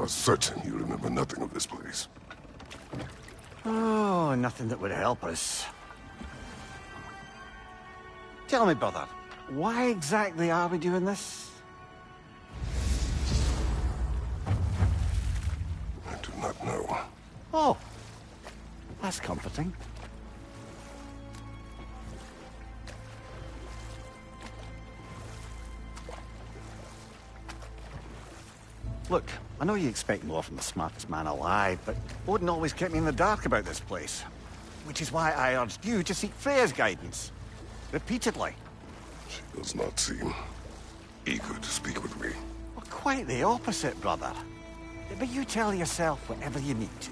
are certain you remember nothing of this place. Oh, nothing that would help us. Tell me, brother, why exactly are we doing this? I do not know. Oh, that's comforting. Look, I know you expect more from the smartest man alive, but Odin always kept me in the dark about this place. Which is why I urged you to seek Freya's guidance. Repeatedly. She does not seem eager to speak with me. Well, quite the opposite, brother. But you tell yourself whatever you need to.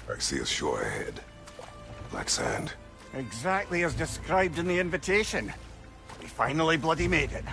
I see a shore ahead. Black sand. Exactly as described in the invitation. We finally bloody made it.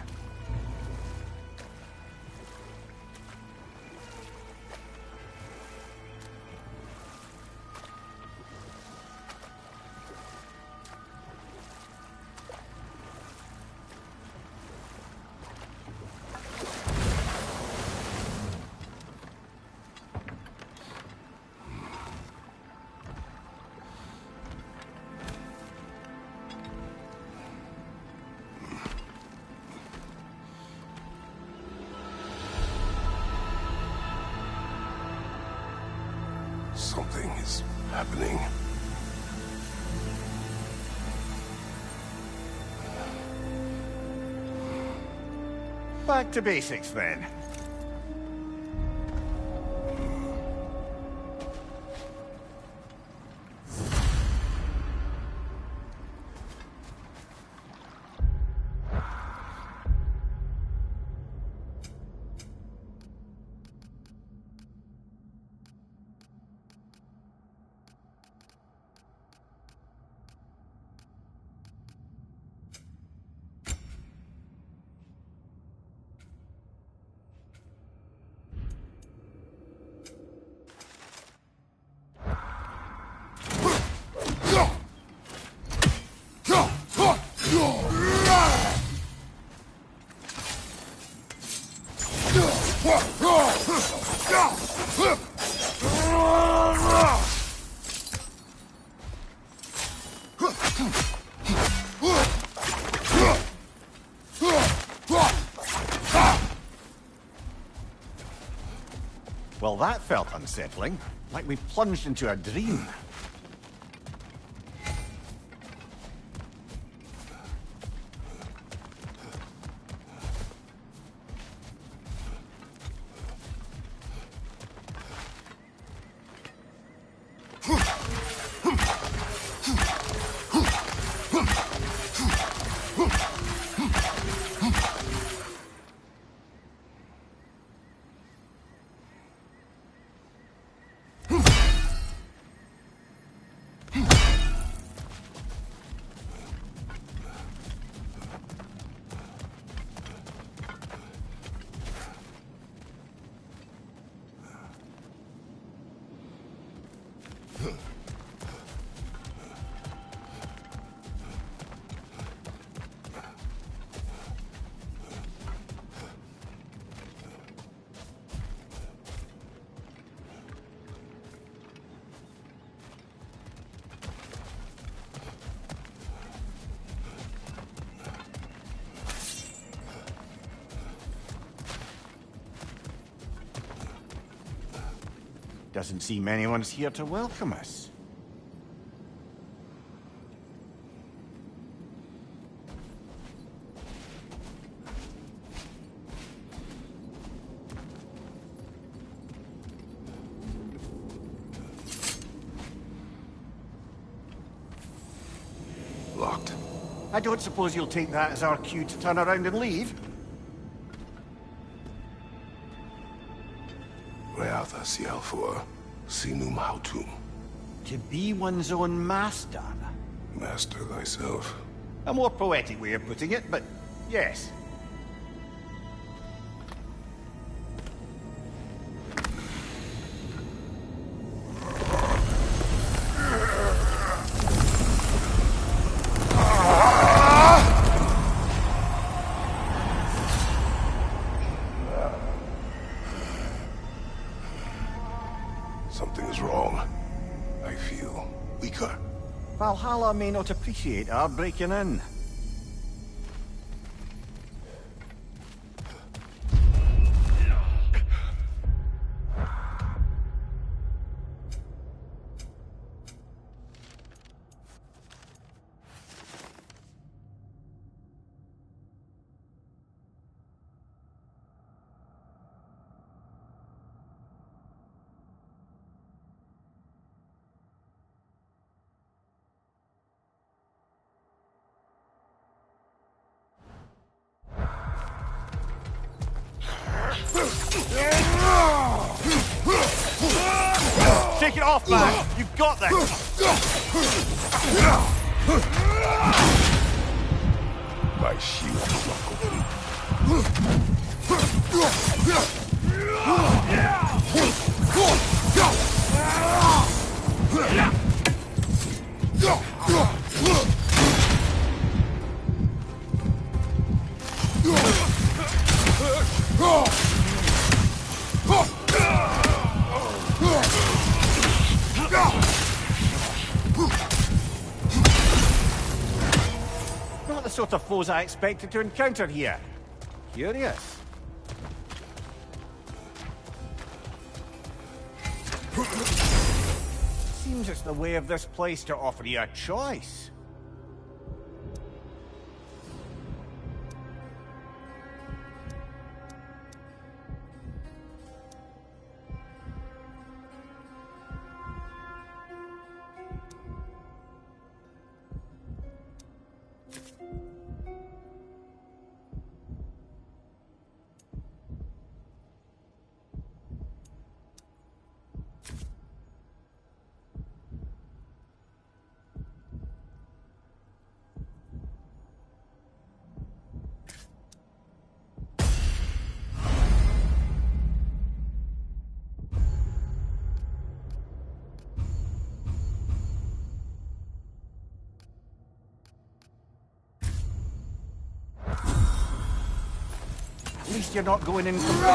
Something is happening. Back to basics, then. Well, that felt unsettling. Like we plunged into a dream. Doesn't seem anyone's here to welcome us. Locked. I don't suppose you'll take that as our cue to turn around and leave? Reatha Sialfur, Sinum Hautum. To be one's own master. Master thyself. A more poetic way of putting it, but yes. weaker. Valhalla may not appreciate our breaking in. Take it off, man! You've got this! My shield is not complete. Not the sort of foes I expected to encounter here. Curious. Seems it's the way of this place to offer you a choice. At least you're not going in completely.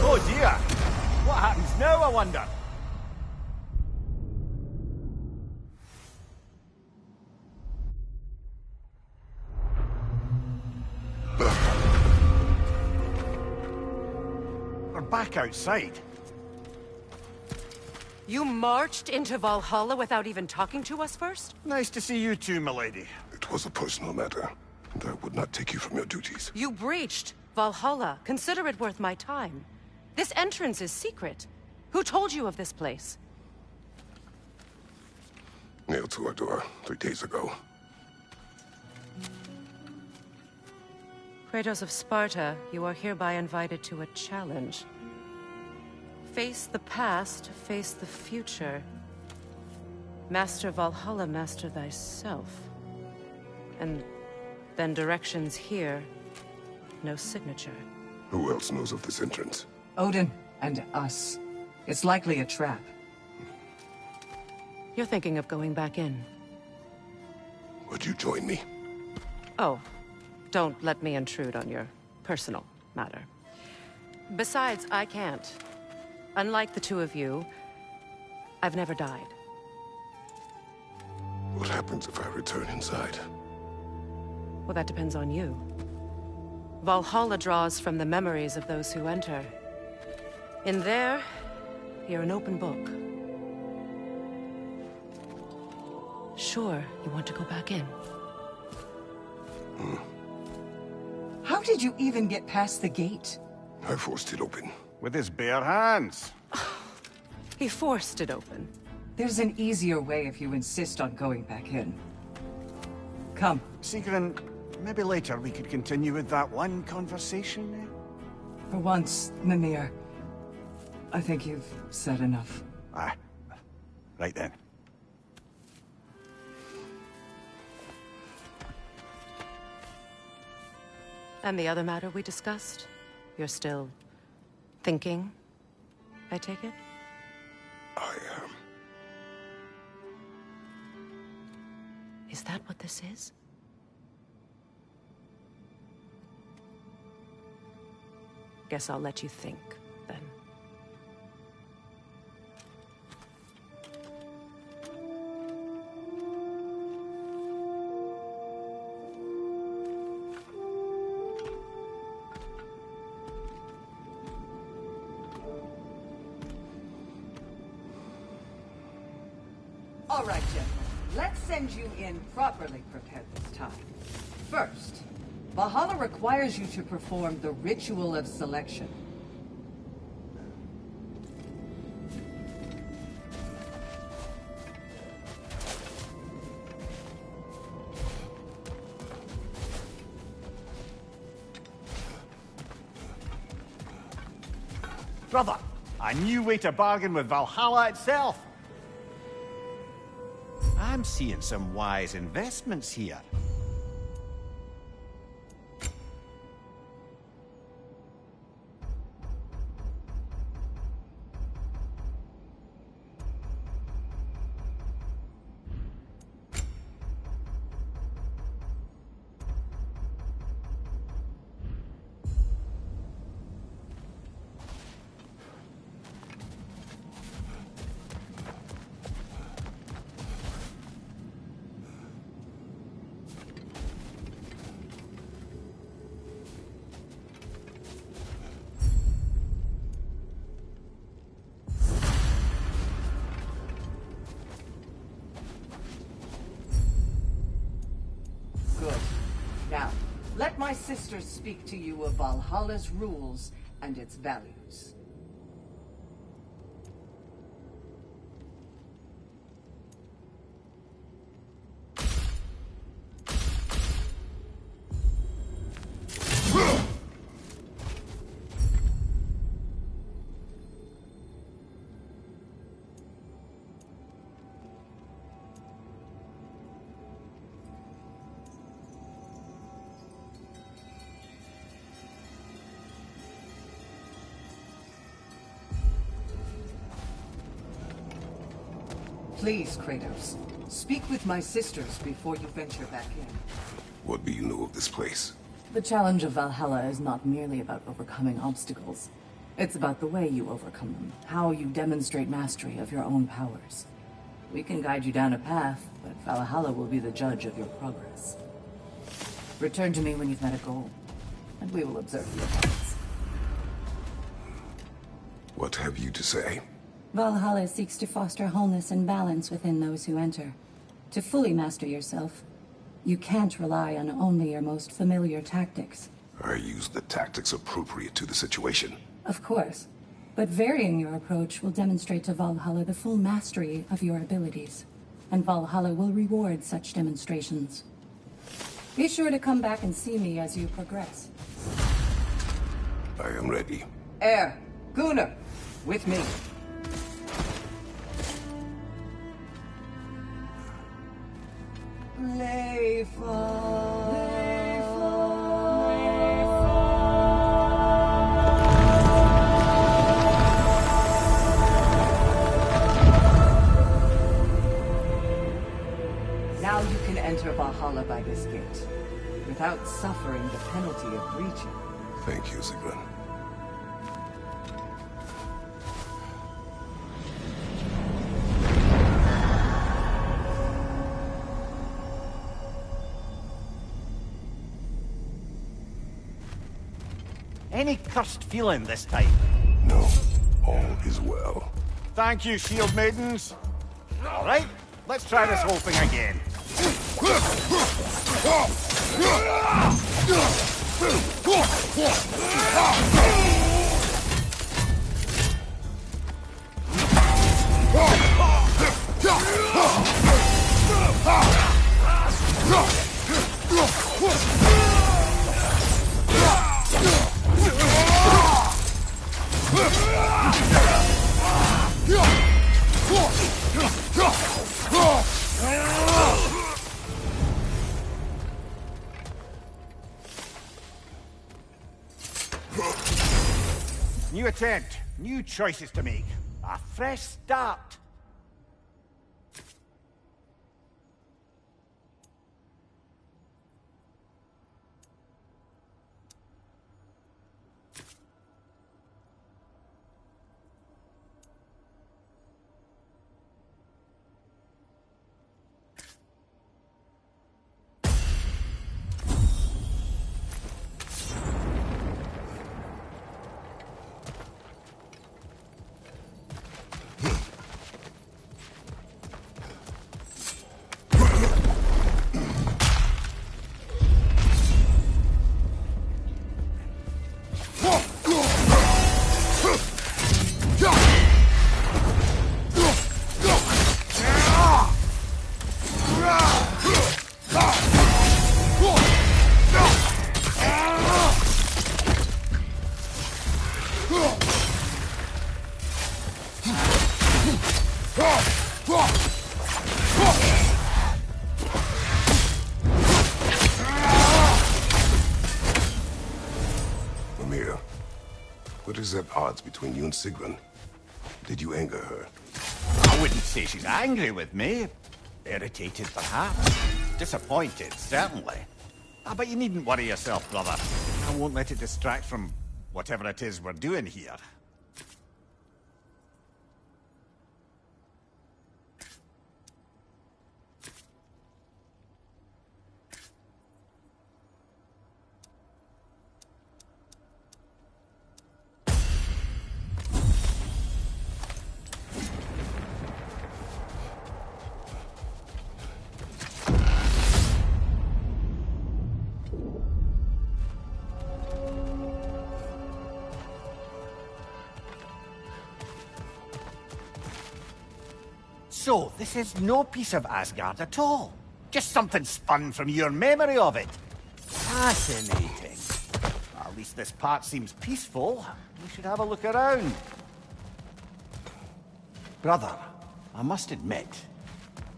Oh dear! What happens now, I wonder? We're back outside. You marched into Valhalla without even talking to us first? Nice to see you too, milady. It was a personal matter, and I would not take you from your duties. You breached Valhalla. Consider it worth my time. This entrance is secret. Who told you of this place? Nailed to our door 3 days ago. Kratos of Sparta, you are hereby invited to a challenge. Face the past, face the future. Master Valhalla, master thyself. And then directions here, no signature. Who else knows of this entrance? Odin and us. It's likely a trap. You're thinking of going back in. Would you join me? Oh, don't let me intrude on your personal matter. Besides, I can't. Unlike the two of you, I've never died. What happens if I return inside? Well, that depends on you. Valhalla draws from the memories of those who enter. In there, you're an open book. Sure, you want to go back in. How did you even get past the gate? I forced it open. With his bare hands. He forced it open. There's an easier way if you insist on going back in. Come. Sigrun, maybe later we could continue with that one conversation, eh? For once, Mimir. I think you've said enough. Ah, right then. And the other matter we discussed? You're still thinking, I take it? I am. Is that what this is? Guess I'll let you think, then. All right, gentlemen. Let's send you in properly prepared this time. First, Valhalla requires you to perform the ritual of selection. Brother, a new way to bargain with Valhalla itself. I'm seeing some wise investments here. Good. Now, let my sisters speak to you of Valhalla's rules and its values. Please, Kratos, speak with my sisters before you venture back in. What do you know of this place? The challenge of Valhalla is not merely about overcoming obstacles. It's about the way you overcome them, how you demonstrate mastery of your own powers. We can guide you down a path, but Valhalla will be the judge of your progress. Return to me when you've met a goal, and we will observe your efforts. What have you to say? Valhalla seeks to foster wholeness and balance within those who enter. To fully master yourself, you can't rely on only your most familiar tactics. I use the tactics appropriate to the situation. Of course, but varying your approach will demonstrate to Valhalla the full mastery of your abilities, and Valhalla will reward such demonstrations. Be sure to come back and see me as you progress. I am ready. Air, Gunnar, with me. Now you can enter Valhalla by this gate, without suffering the penalty of breaching. Thank you, Sigrun. Any cursed feeling this time? No, all is well. Thank you, shield maidens. All right, let's try this whole thing again. New attempt, new choices to make. A fresh start. What is at odds between you and Sigrun? Did you anger her? I wouldn't say she's angry with me. Irritated, perhaps. Disappointed, certainly. But you needn't worry yourself, brother. I won't let it distract from whatever it is we're doing here. So, this is no piece of Asgard at all. Just something spun from your memory of it. Fascinating. Well, at least this part seems peaceful. We should have a look around. Brother, I must admit,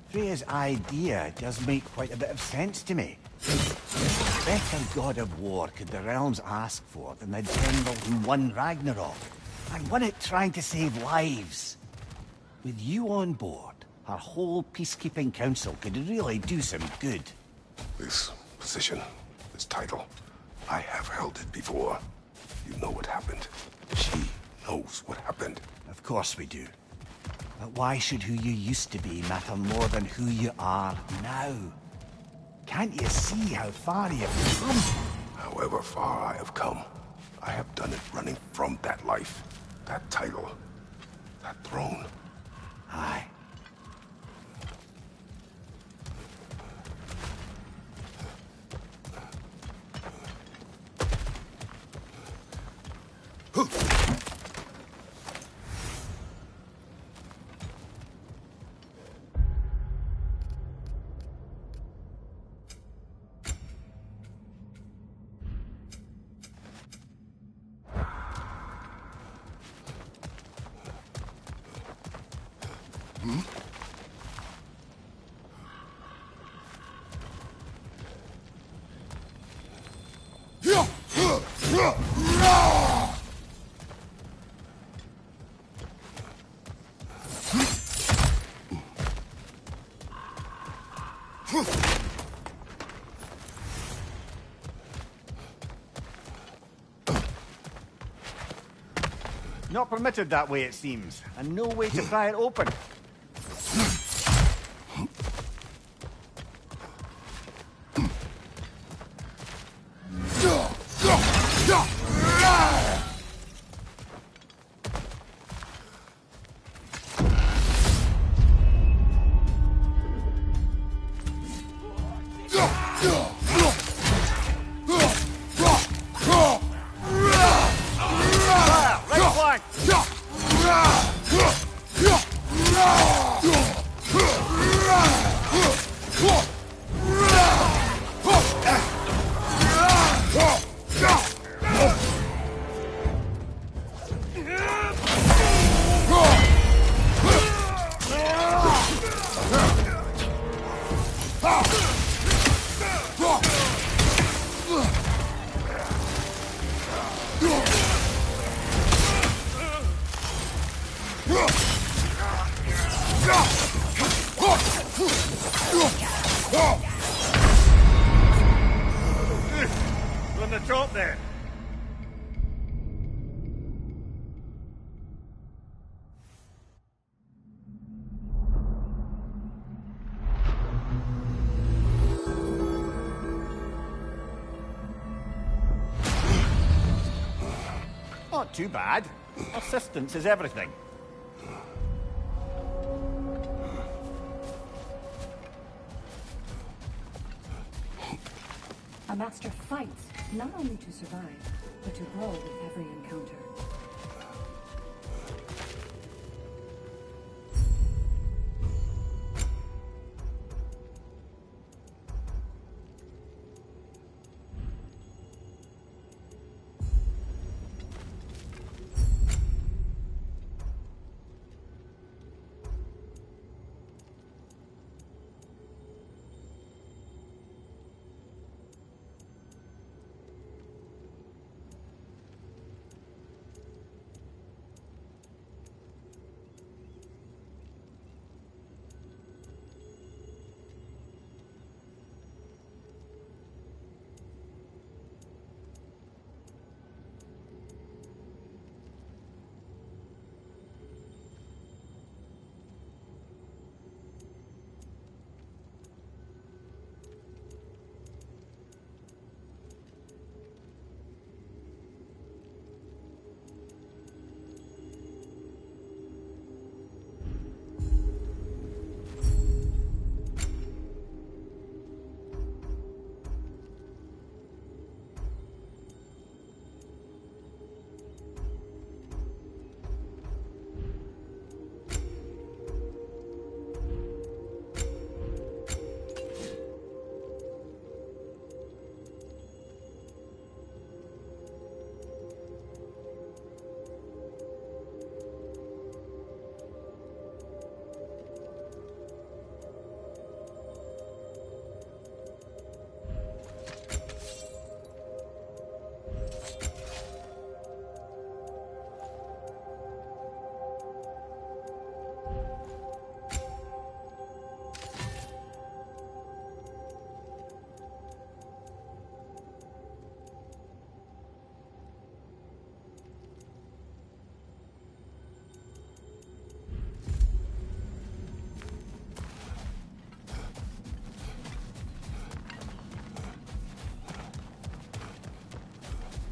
Freya's idea does make quite a bit of sense to me. What better god of war could the realms ask for than the general who won Ragnarok, and won it trying to save lives? With you on board, our whole peacekeeping council could really do some good. This position, this title, I have held it before. You know what happened. She knows what happened. Of course we do. But why should who you used to be matter more than who you are now? Can't you see how far you've come? However far I have come, I have done it running from that life, that title, that throne. Aye. Not permitted that way, it seems, and no way to pry it open. Not too bad. Assistance is everything. A master fights, not only to survive, but to grow with every encounter.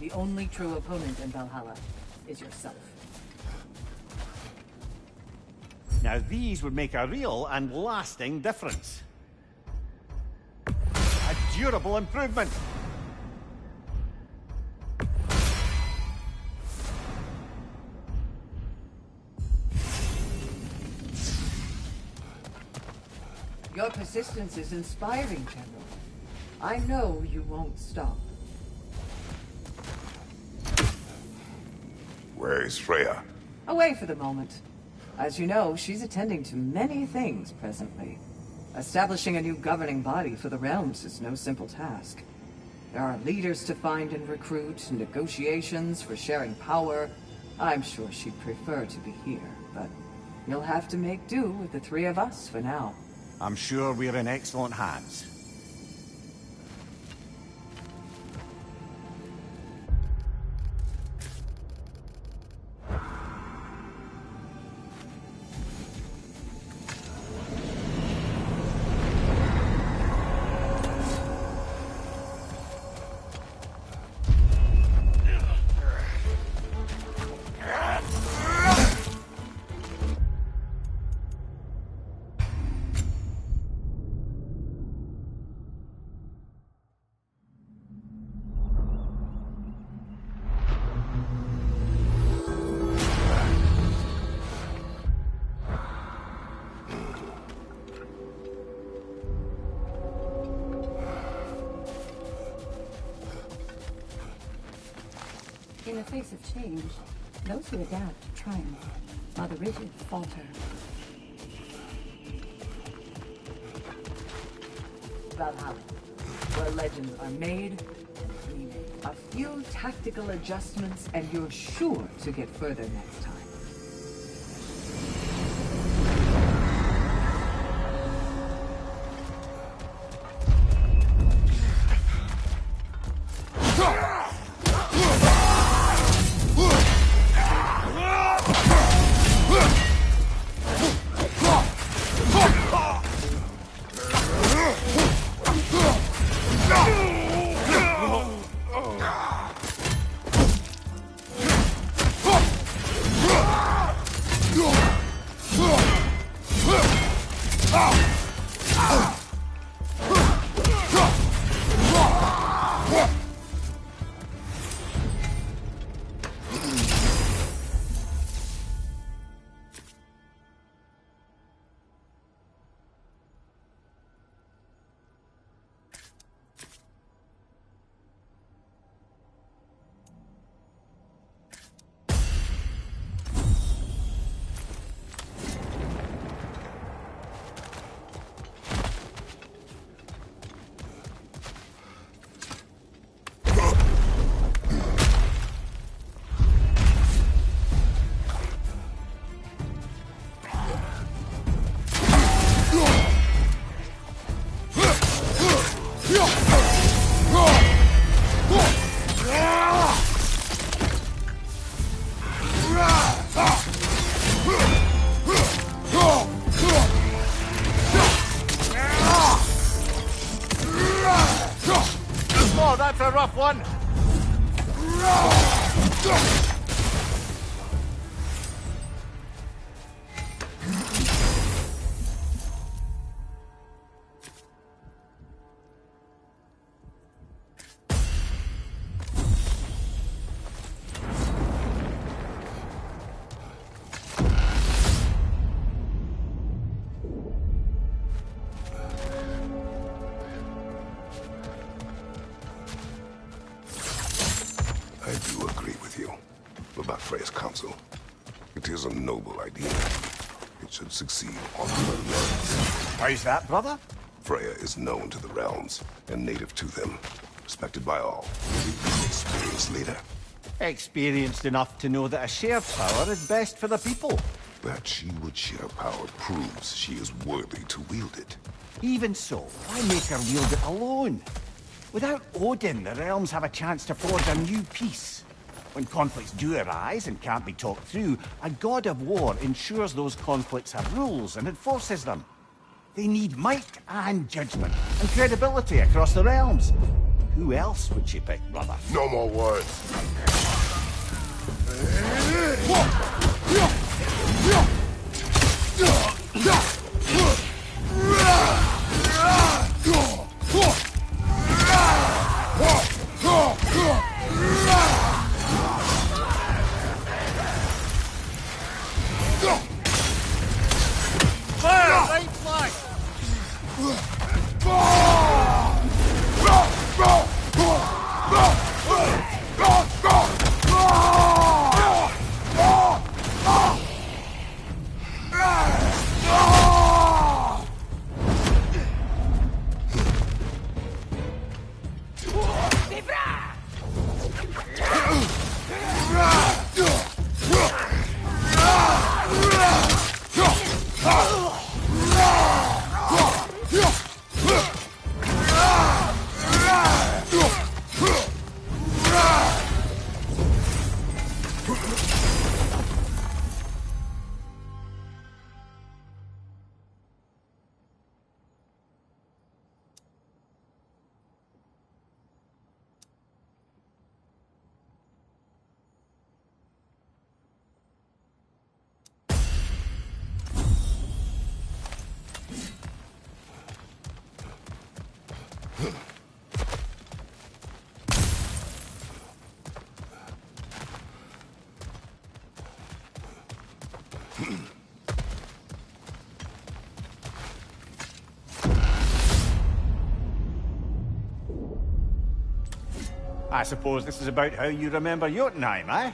The only true opponent in Valhalla is yourself. Now these would make a real and lasting difference. A durable improvement. Your persistence is inspiring, General. I know you won't stop. Where is Freya? Away for the moment. As you know, she's attending to many things presently. Establishing a new governing body for the realms is no simple task. There are leaders to find and recruit, negotiations for sharing power. I'm sure she'd prefer to be here, but you'll have to make do with the three of us for now. I'm sure we're in excellent hands. In the face of change, those who adapt triumph, while the rigid falter. Valhalla, where legends are made and remade. A few tactical adjustments and you're sure to get further next time. one! I do agree with you about Freya's council. It is a noble idea. It should succeed on the realms. How's that, brother? Freya is known to the realms and native to them, respected by all. An experienced leader. Experienced enough to know that a shared power is best for the people. That she would share power proves she is worthy to wield it. Even so, why make her wield it alone? Without Odin, the realms have a chance to forge a new peace. When conflicts do arise and can't be talked through, a god of war ensures those conflicts have rules and enforces them. They need might and judgment and credibility across the realms. Who else would she pick, brother? No more words. Fire! Right flank! I suppose this is about how you remember Jotunheim, eh?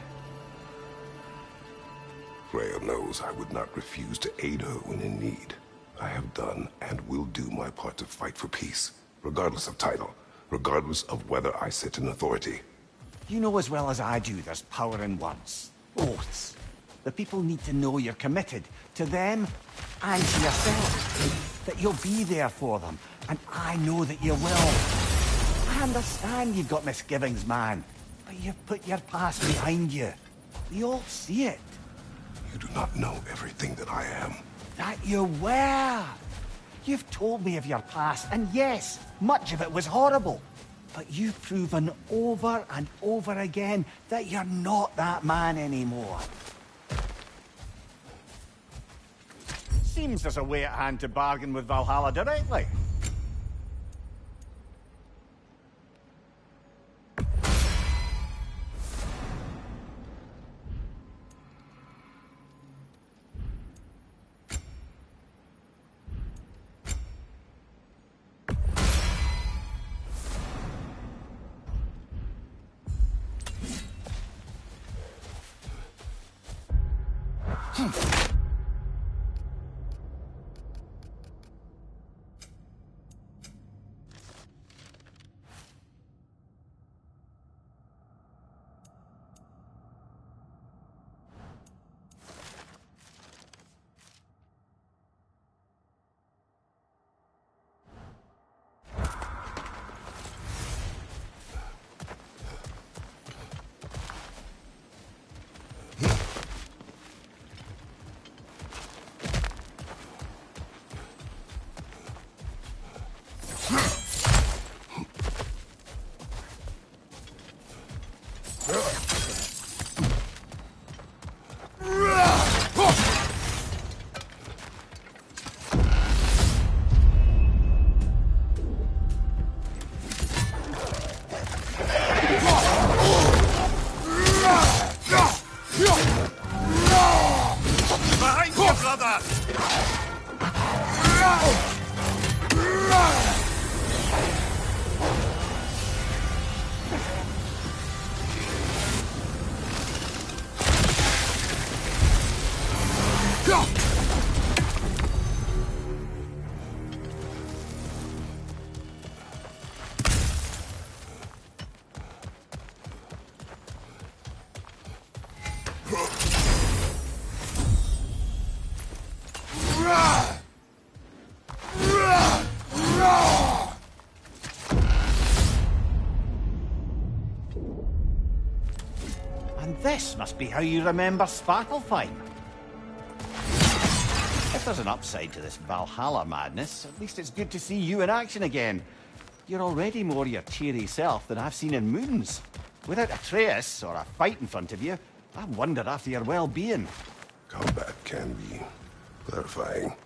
Freya knows I would not refuse to aid her when in need. I have done and will do my part to fight for peace, regardless of title, regardless of whether I sit in authority. You know as well as I do there's power in words. Oaths. The people need to know you're committed to them and to yourself. That you'll be there for them, and I know that you will. I understand you've got misgivings, man, but you've put your past behind you. We all see it. You do not know everything that I am. That you were. You've told me of your past, and yes, much of it was horrible. But you've proven over and over again that you're not that man anymore. Seems there's a way at hand to bargain with Valhalla directly. brother! And this must be how you remember Svartalfheim. If there's an upside to this Valhalla madness, at least it's good to see you in action again. You're already more your cheery self than I've seen in moons. Without Atreus, or a fight in front of you, I wonder after your well-being. Combat can be clarifying.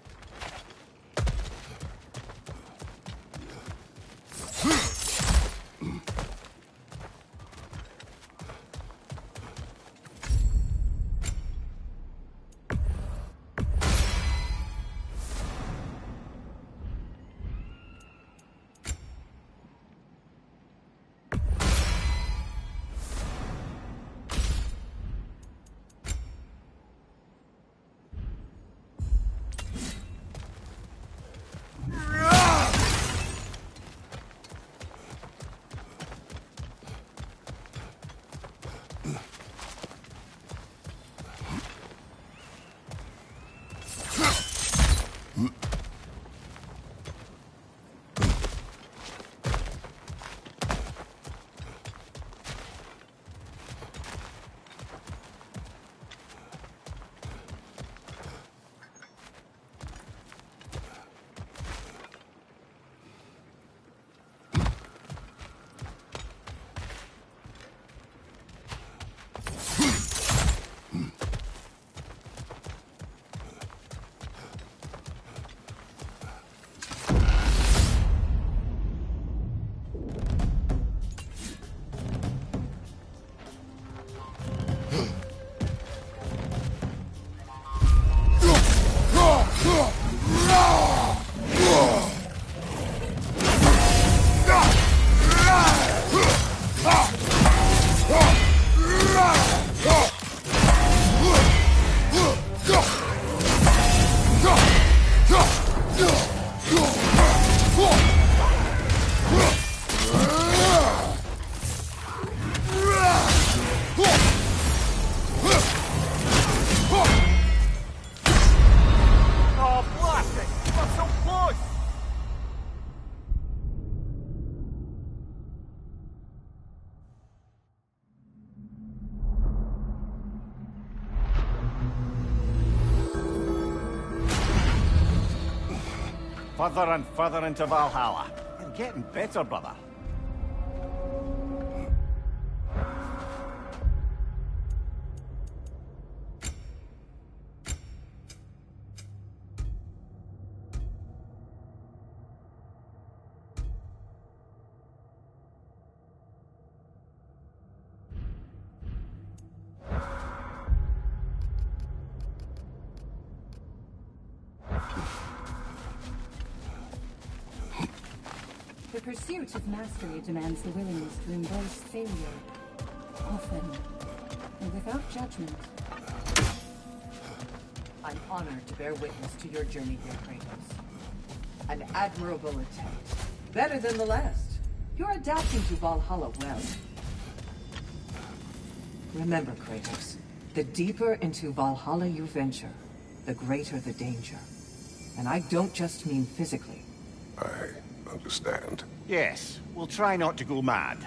Further and further into Valhalla. You're getting better, brother. The pursuit of mastery demands the willingness to embrace failure, often, and without judgment. I'm honored to bear witness to your journey here, Kratos. An admirable attempt. Better than the last. You're adapting to Valhalla well. Remember, Kratos, the deeper into Valhalla you venture, the greater the danger. And I don't just mean physically. I understand. Yes, we'll try not to go mad.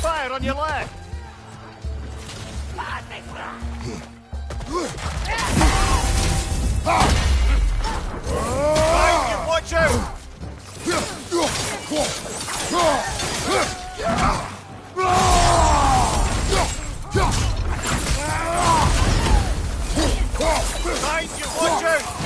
Fire on your left! Watch out! Behind you, watch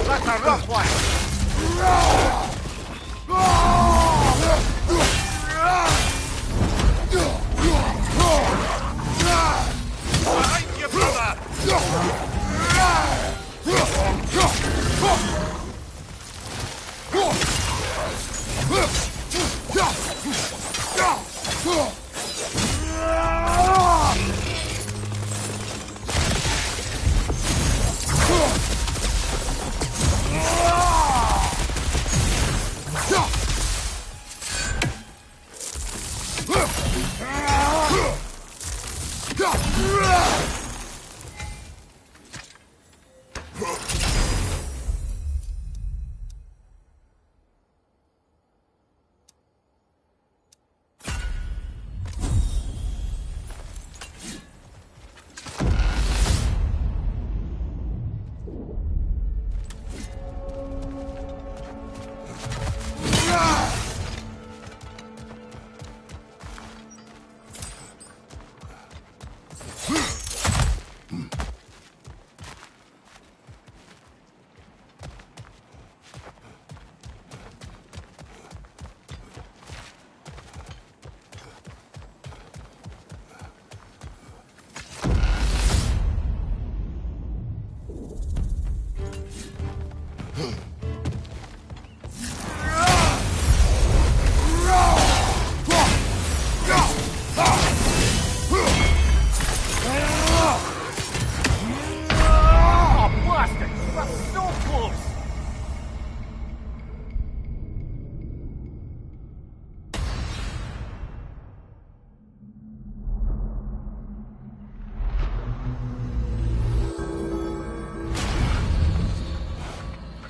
That's a rough one! Behind you, brother!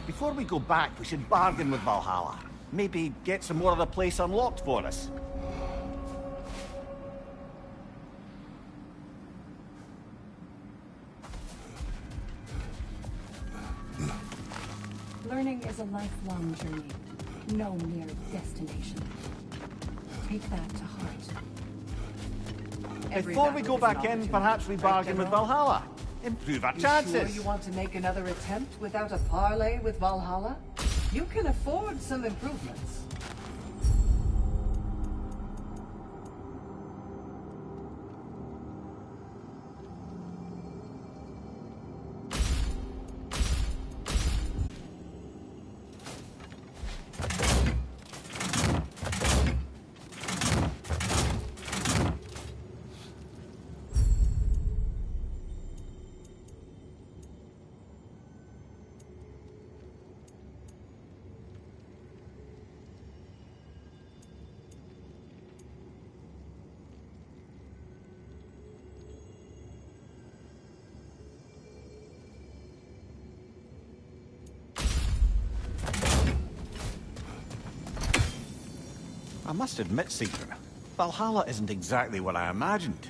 Before we go back, we should bargain with Valhalla. Maybe get some more of the place unlocked for us. Learning is a lifelong journey, no mere destination. Take that to heart. Before we go back in, perhaps we bargain with Valhalla. Improve our chances. Sure you want to make another attempt without a parley with Valhalla? You can afford some improvements. I must admit, Seeker, Valhalla isn't exactly what I imagined.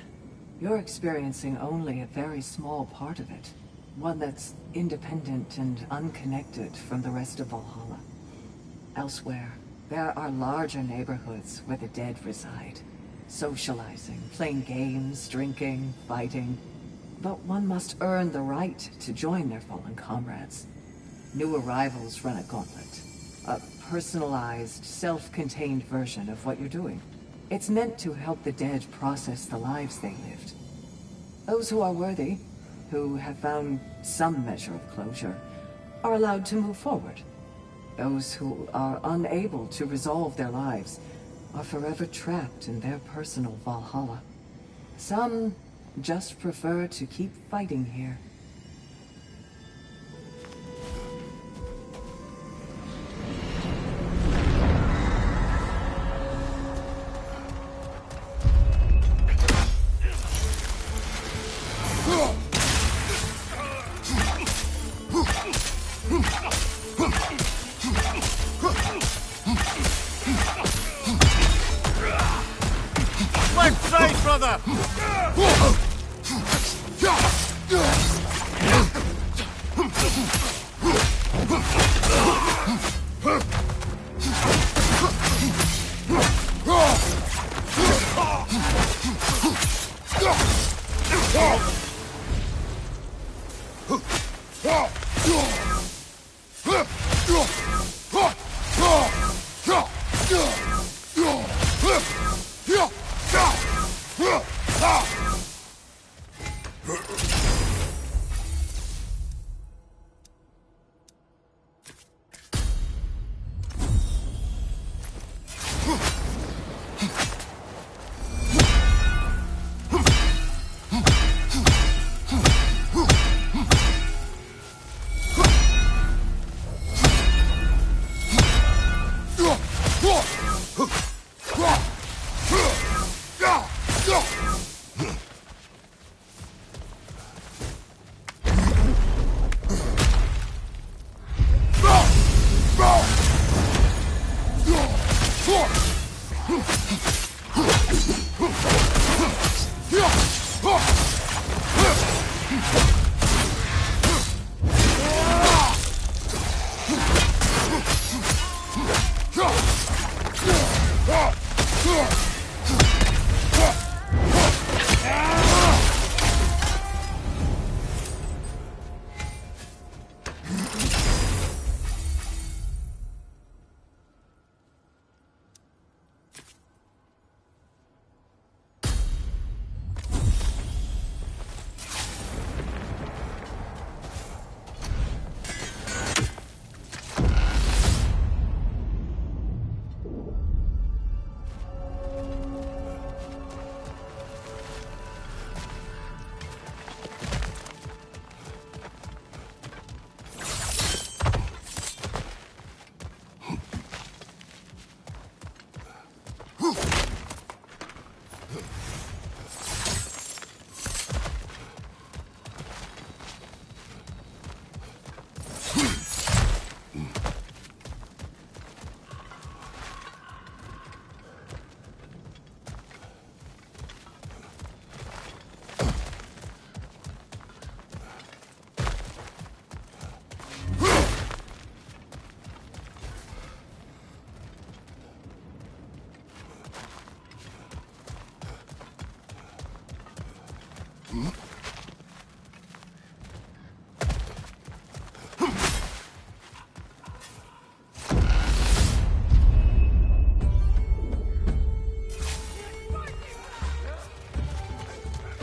You're experiencing only a very small part of it. One that's independent and unconnected from the rest of Valhalla. Elsewhere, there are larger neighborhoods where the dead reside. Socializing, playing games, drinking, fighting. But one must earn the right to join their fallen comrades. New arrivals run a gauntlet. A personalized, self-contained version of what you're doing. It's meant to help the dead process the lives they lived. Those who are worthy, who have found some measure of closure, are allowed to move forward. Those who are unable to resolve their lives are forever trapped in their personal Valhalla. Some just prefer to keep fighting here.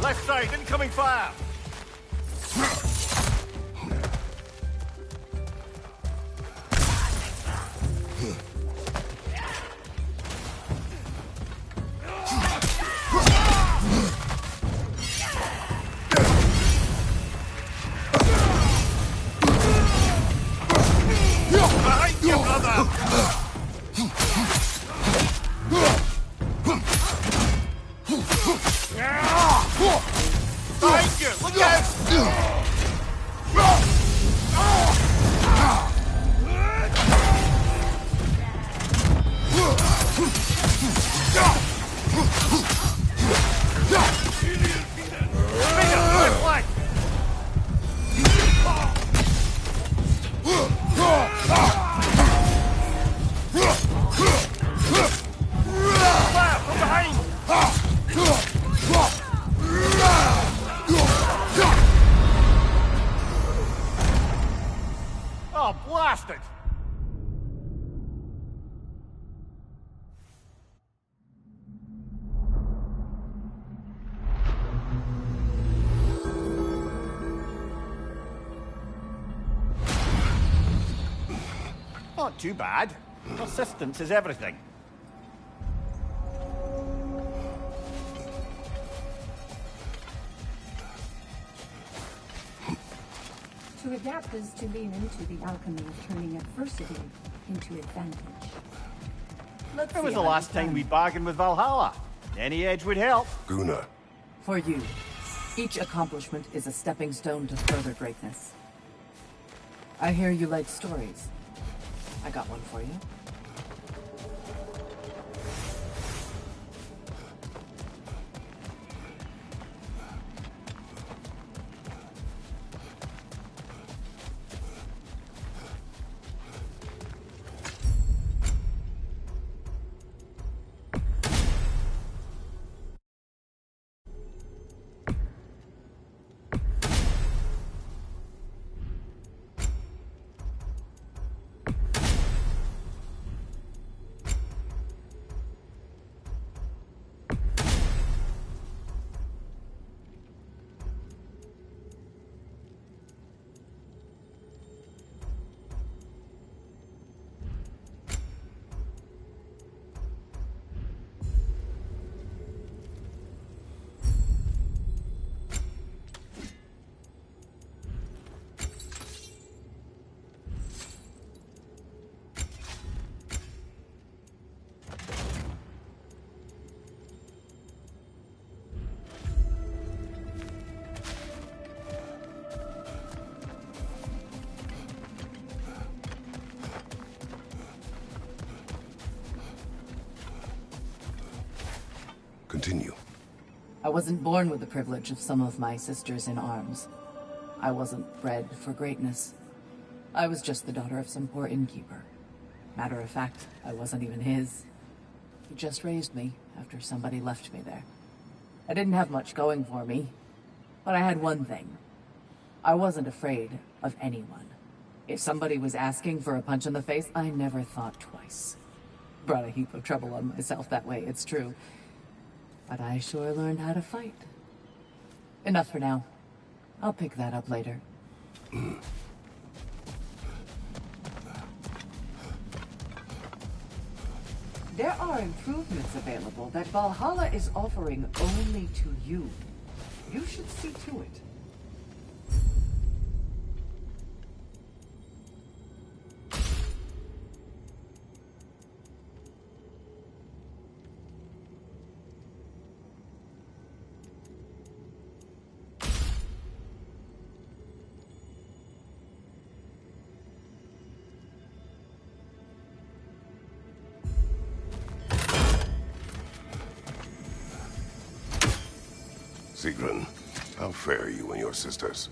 Left side, incoming fire! Behind you, brother! Behind you! Look out! Bigger! Left flank! Fire from behind! Oh, blast it! Not too bad. Persistence is everything. To adapt is to lean into the alchemy of turning adversity into advantage. Let's When was see the how last you time can. we bargained with Valhalla? Any edge would help. Guna, For you, each accomplishment is a stepping stone to further greatness. I hear you like stories. I got one for you. Continue. I wasn't born with the privilege of some of my sisters in arms. I wasn't bred for greatness. I was just the daughter of some poor innkeeper. Matter of fact, I wasn't even his. He just raised me after somebody left me there. I didn't have much going for me, but I had one thing. I wasn't afraid of anyone. If somebody was asking for a punch in the face, I never thought twice. Brought a heap of trouble on myself that way, it's true. But I sure learned how to fight. Enough for now. I'll pick that up later. There are improvements available that Valhalla is offering only to you. You should see to it. Sigrun, how fare you and your sisters?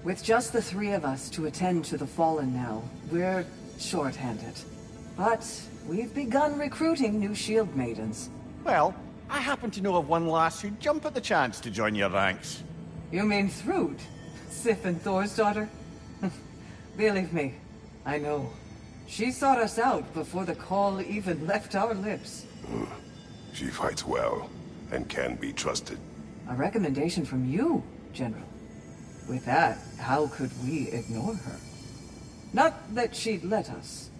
With just the three of us to attend to the fallen now, we're short-handed. But we've begun recruiting new shield maidens. Well, I happen to know of one lass who'd jump at the chance to join your ranks. You mean Thrud? Sif and Thor's daughter? Believe me, I know. She sought us out before the call even left our lips. She fights well, and can be trusted. A recommendation from you, General. With that, how could we ignore her? Not that she'd let us.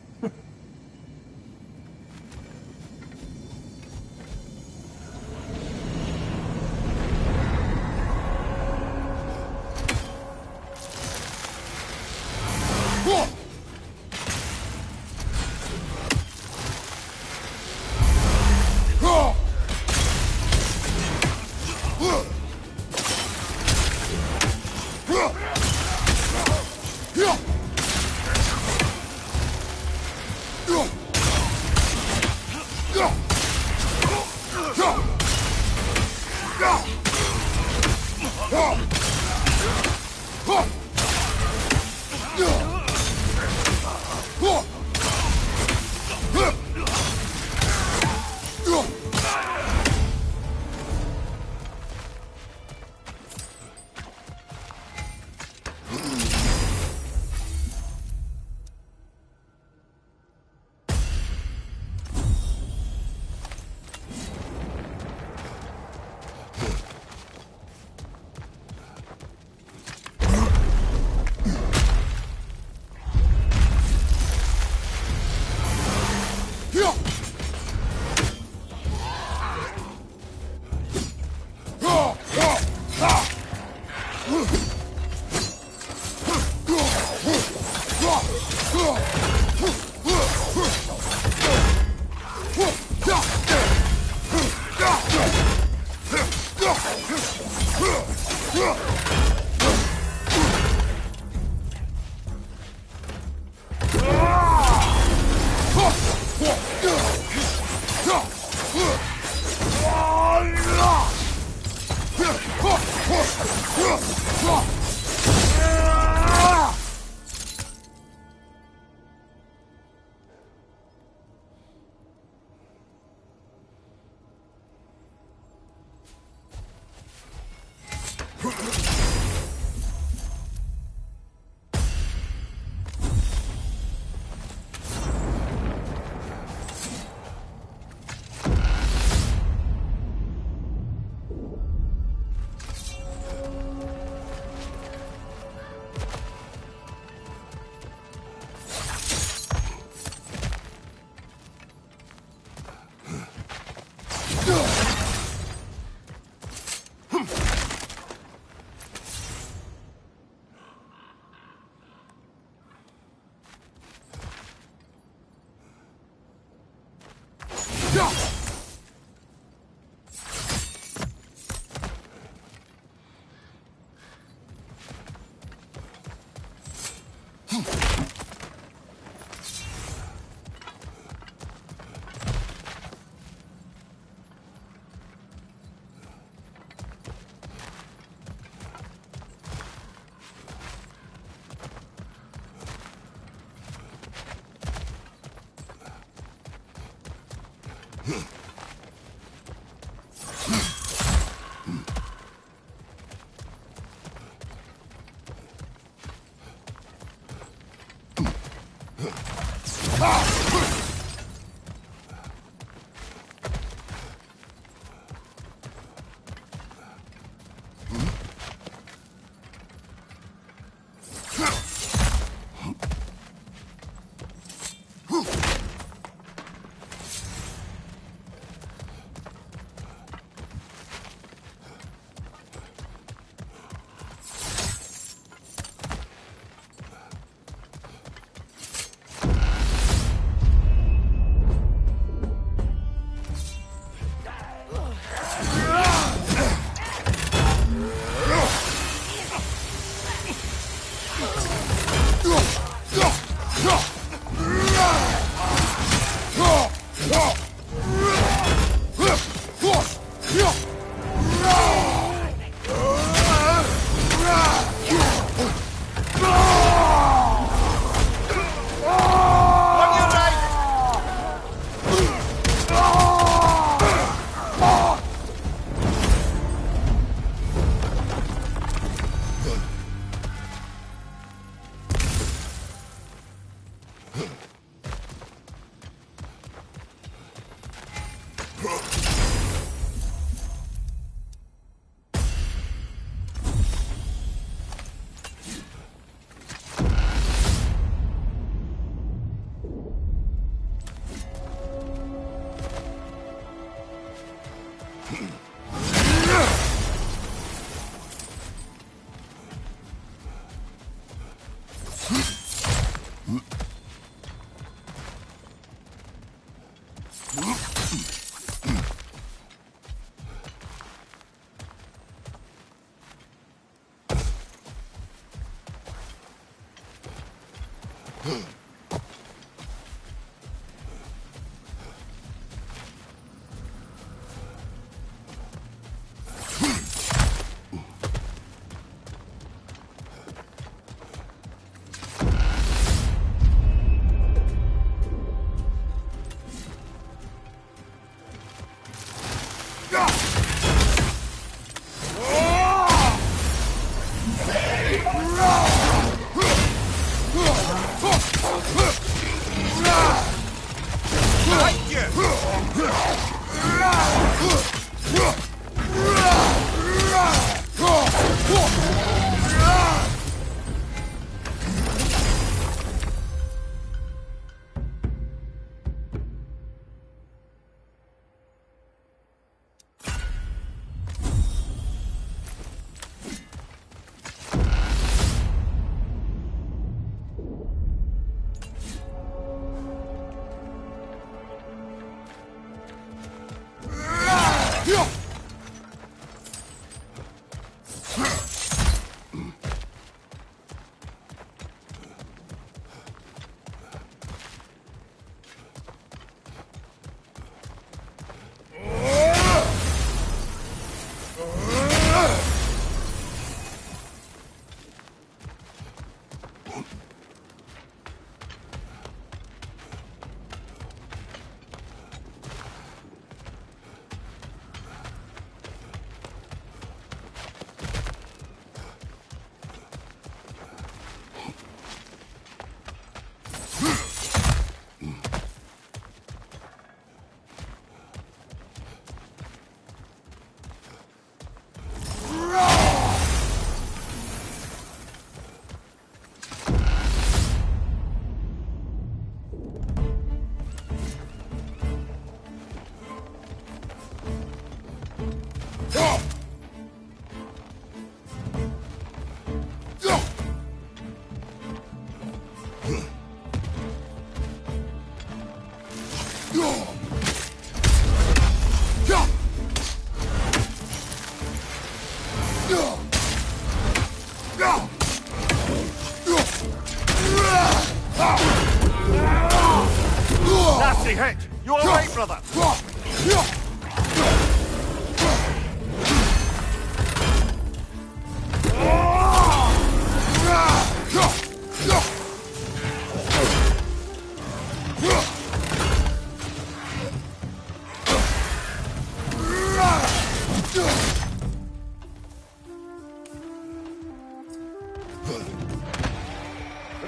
Nasty hit! You alright, brother?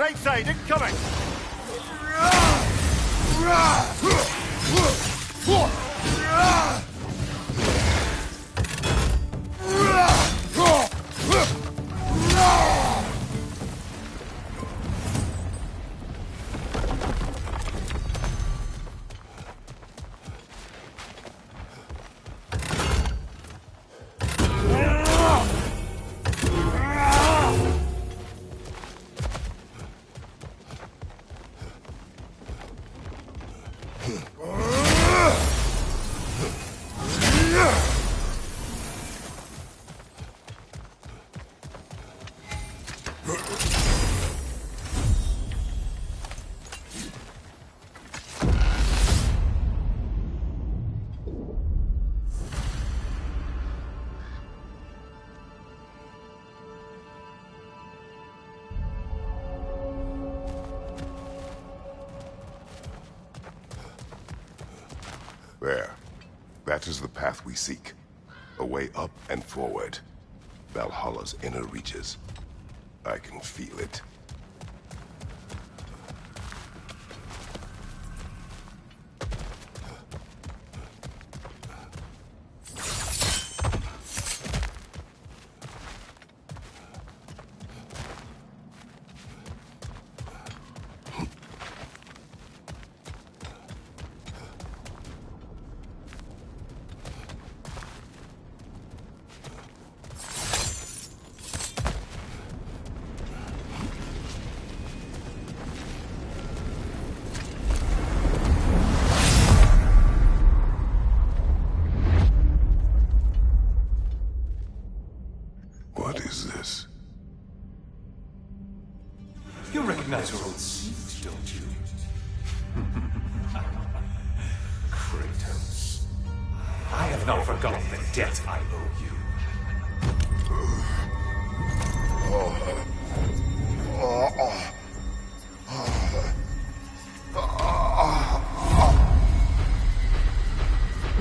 Right side, incoming! There. That is the path we seek. A way up and forward. Valhalla's inner reaches. I can feel it. What is this? You recognize your old seat, don't you? Kratos. I have not forgotten the debt I owe you.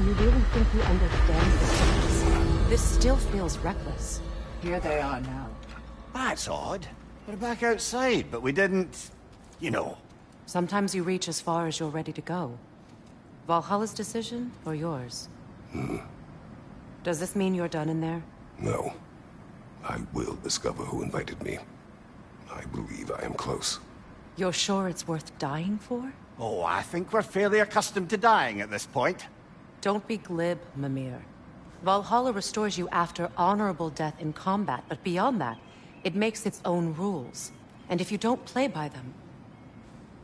You really think you understand this? This still feels reckless. Here they are now. That's odd. We're back outside, but we didn't... You know. Sometimes you reach as far as you're ready to go. Valhalla's decision, or yours? Does this mean you're done in there? No. I will discover who invited me. I believe I am close. You're sure it's worth dying for? Oh, I think we're fairly accustomed to dying at this point. Don't be glib, Mimir. Valhalla restores you after honorable death in combat, but beyond that, it makes its own rules. And if you don't play by them...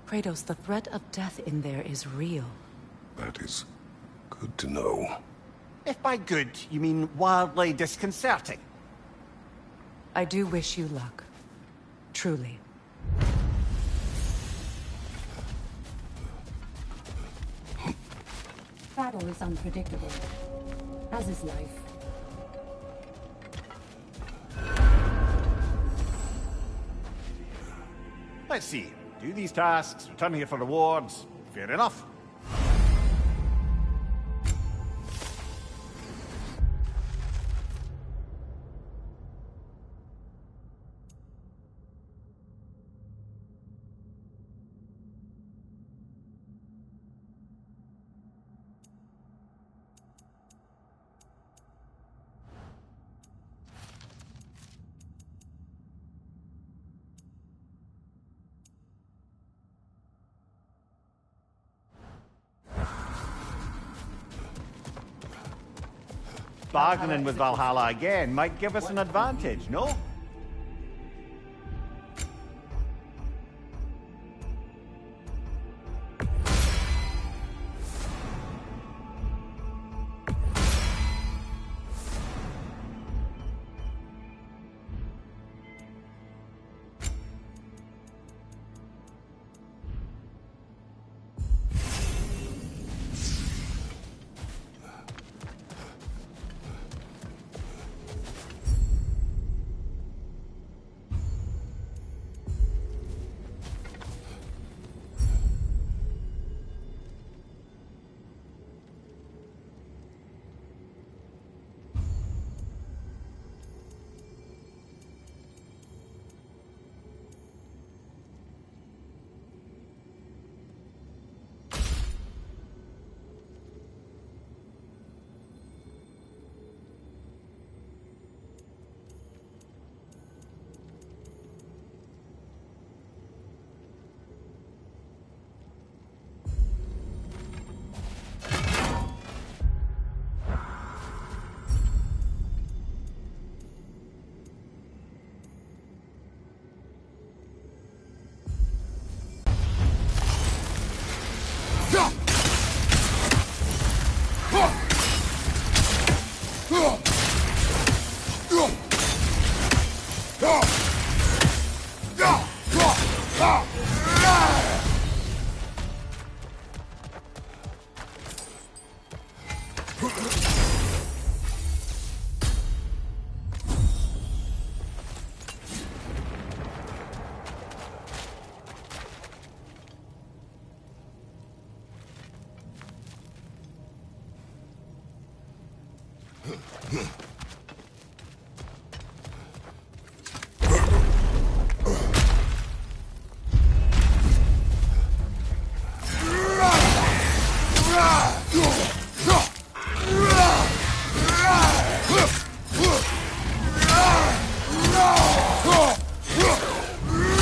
Kratos, the threat of death in there is real. That is good to know. If by good, you mean wildly disconcerting. I do wish you luck. Truly. Battle is unpredictable, as is life. Let's see. Do these tasks, return here for rewards. Fair enough. Bargaining with Valhalla again might give us an advantage, no?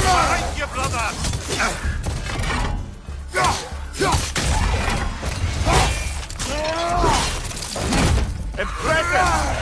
Behind you, brother! Impressive!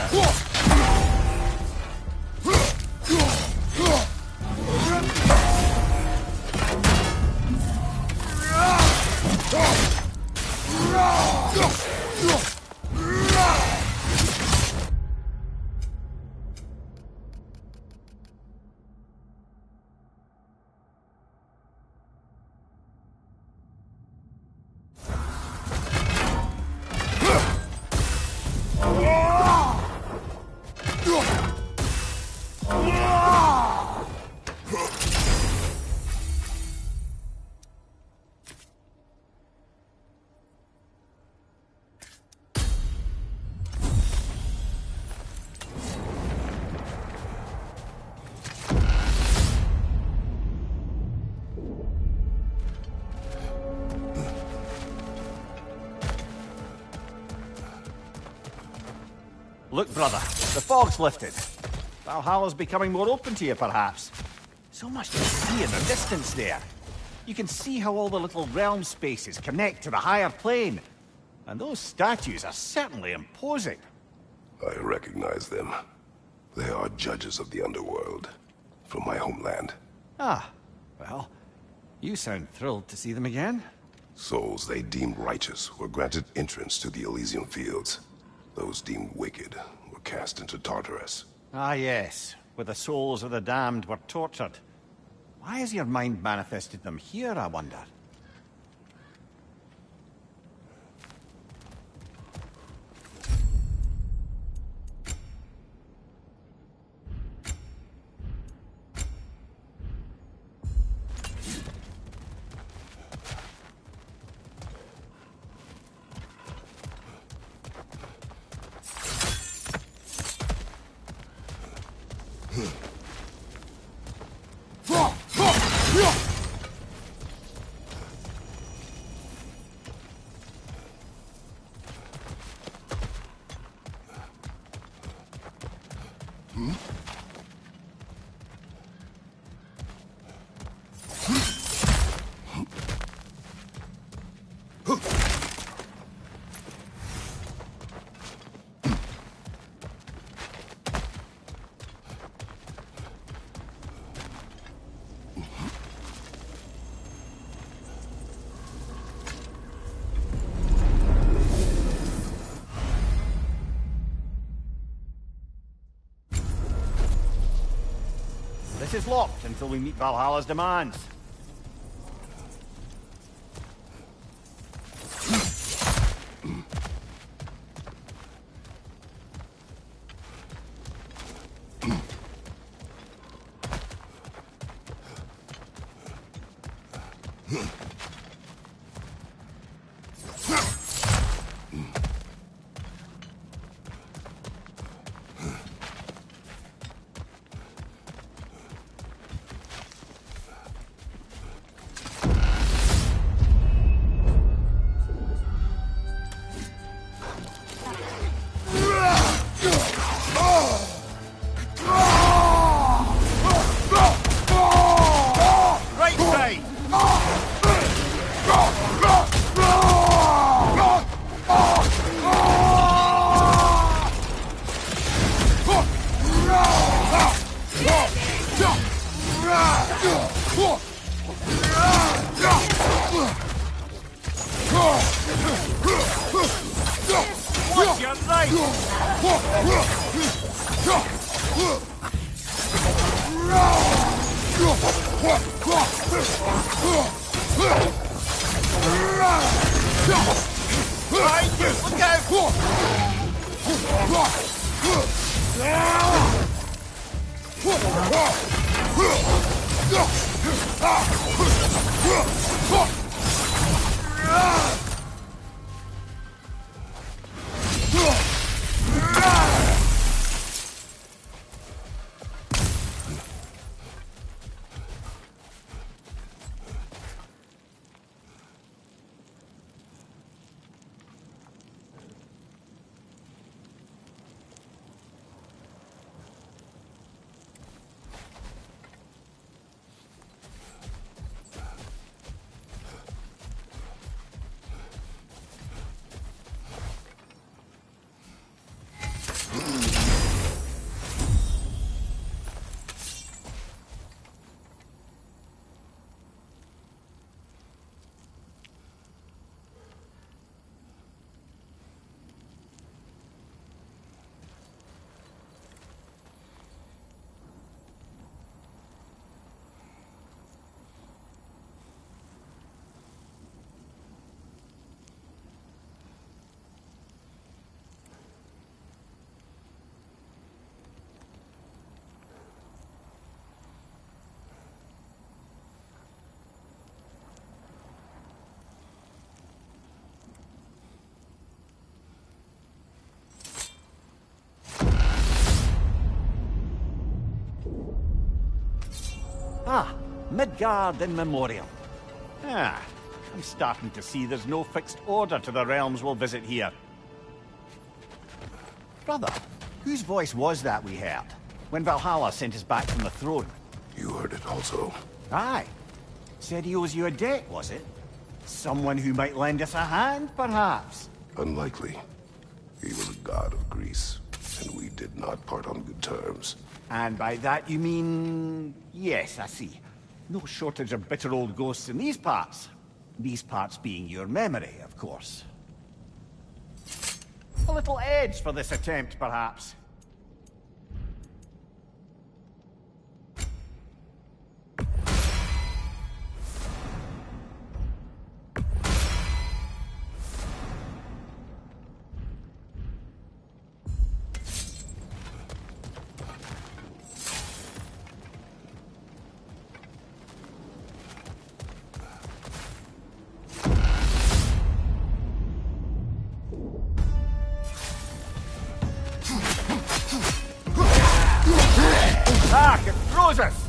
Look, brother, the fog's lifted. Valhalla's becoming more open to you, perhaps. So much to see in the distance there. You can see how all the little realm spaces connect to the higher plane. And those statues are certainly imposing. I recognize them. They are judges of the underworld, from my homeland. Ah, well, you sound thrilled to see them again. Souls they deemed righteous were granted entrance to the Elysian fields. Those deemed wicked were cast into Tartarus. Ah, yes, where the souls of the damned were tortured. Why has your mind manifested them here, I wonder? This is locked until we meet Valhalla's demands. Right side! Behind you! Look out! Ah, Midgard in memoriam. Ah, I'm starting to see there's no fixed order to the realms we'll visit here. Brother, whose voice was that we heard when Valhalla sent us back from the throne? You heard it also. Aye. Said he owes you a debt, was it? Someone who might lend us a hand, perhaps? Unlikely. He was a god of Greece, and we did not part on good terms. And by that you mean... Yes, I see. No shortage of bitter old ghosts in these parts. These parts being your memory, of course. A little edge for this attempt, perhaps. Ah, it throws us!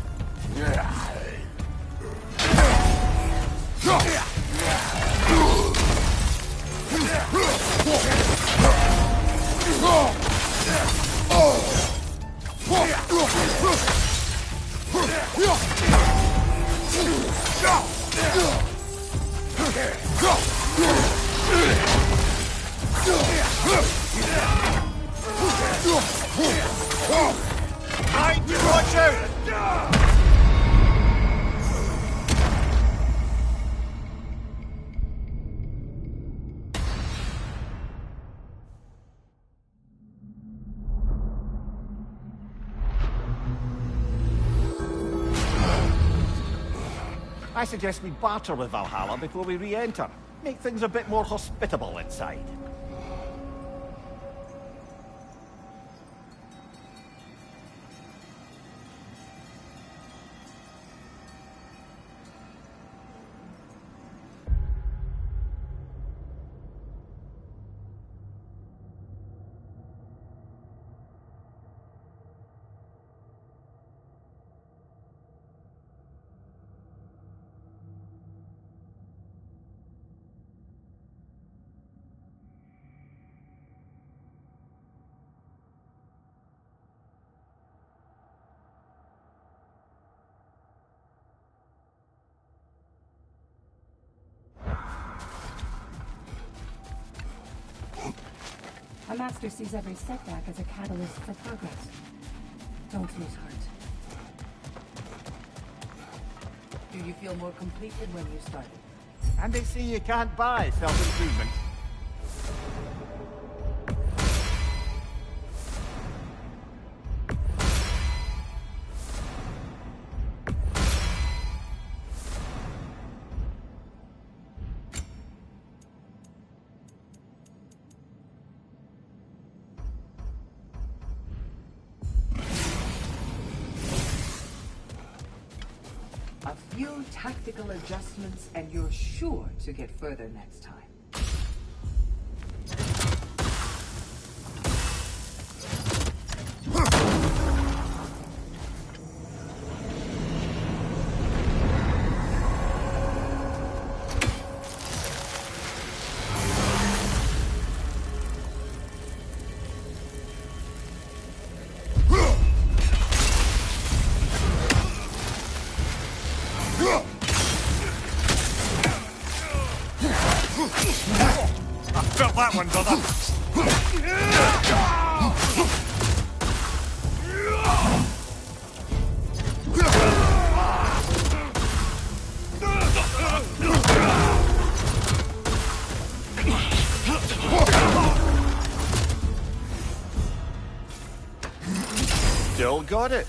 Behind you, watch out! I suggest we barter with Valhalla before we re-enter. Make things a bit more hospitable inside. A master sees every setback as a catalyst for progress. Don't lose heart. Do you feel more complete than when you started? And they say you can't buy self-improvement. few tactical adjustments, and you're sure to get further next time. Felt that one, brother. Still got it.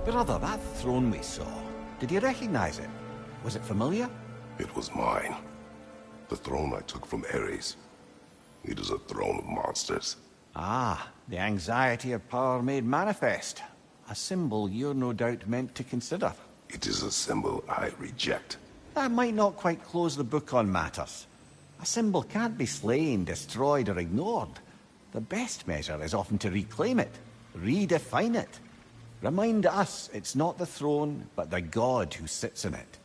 Brother, that throne we saw, did you recognize it? Was it familiar? It was mine. The throne I took from Ares. It is a throne of monsters. Ah, the anxiety of power made manifest. A symbol you're no doubt meant to consider. It is a symbol I reject. That might not quite close the book on matters. A symbol can't be slain, destroyed, or ignored. The best measure is often to reclaim it, redefine it. Remind us it's not the throne, but the god who sits in it.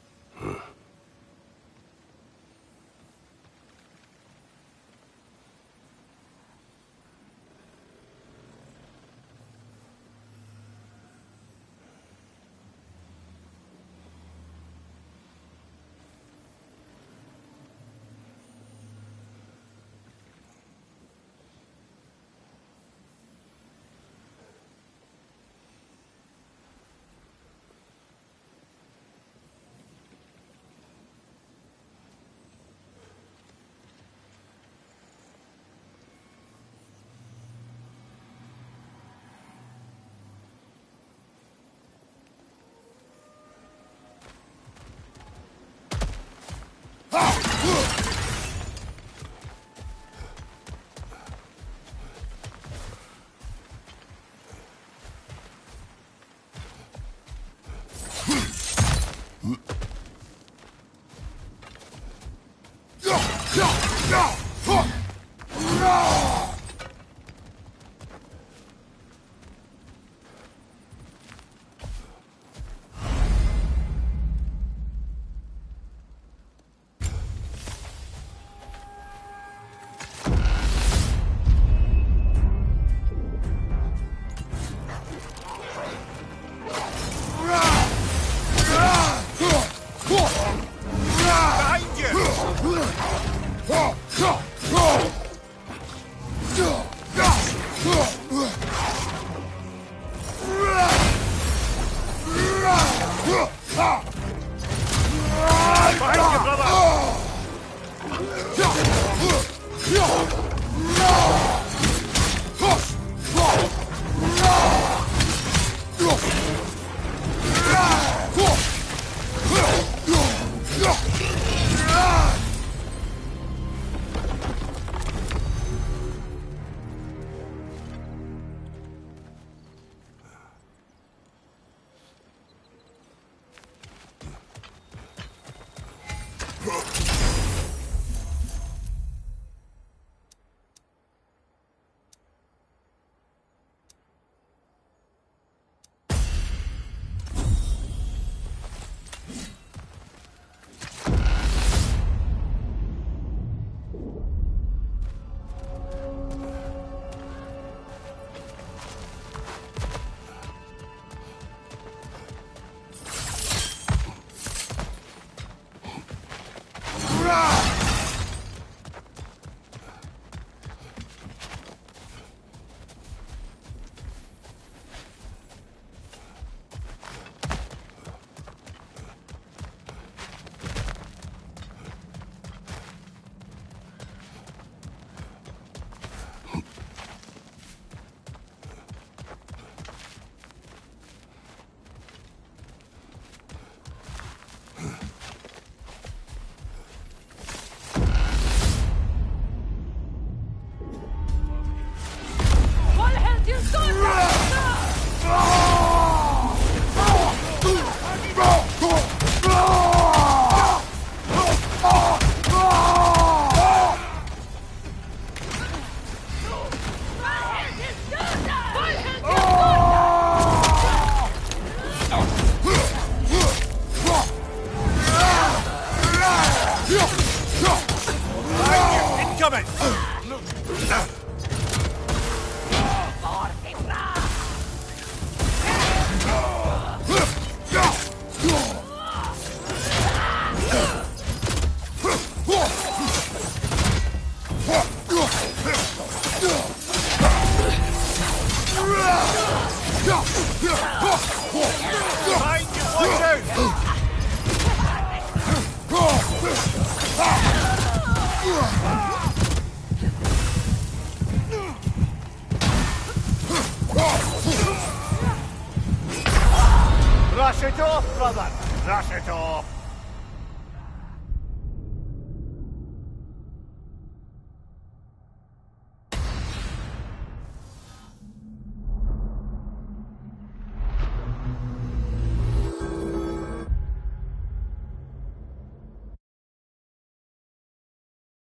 it off, brother! Brush it off!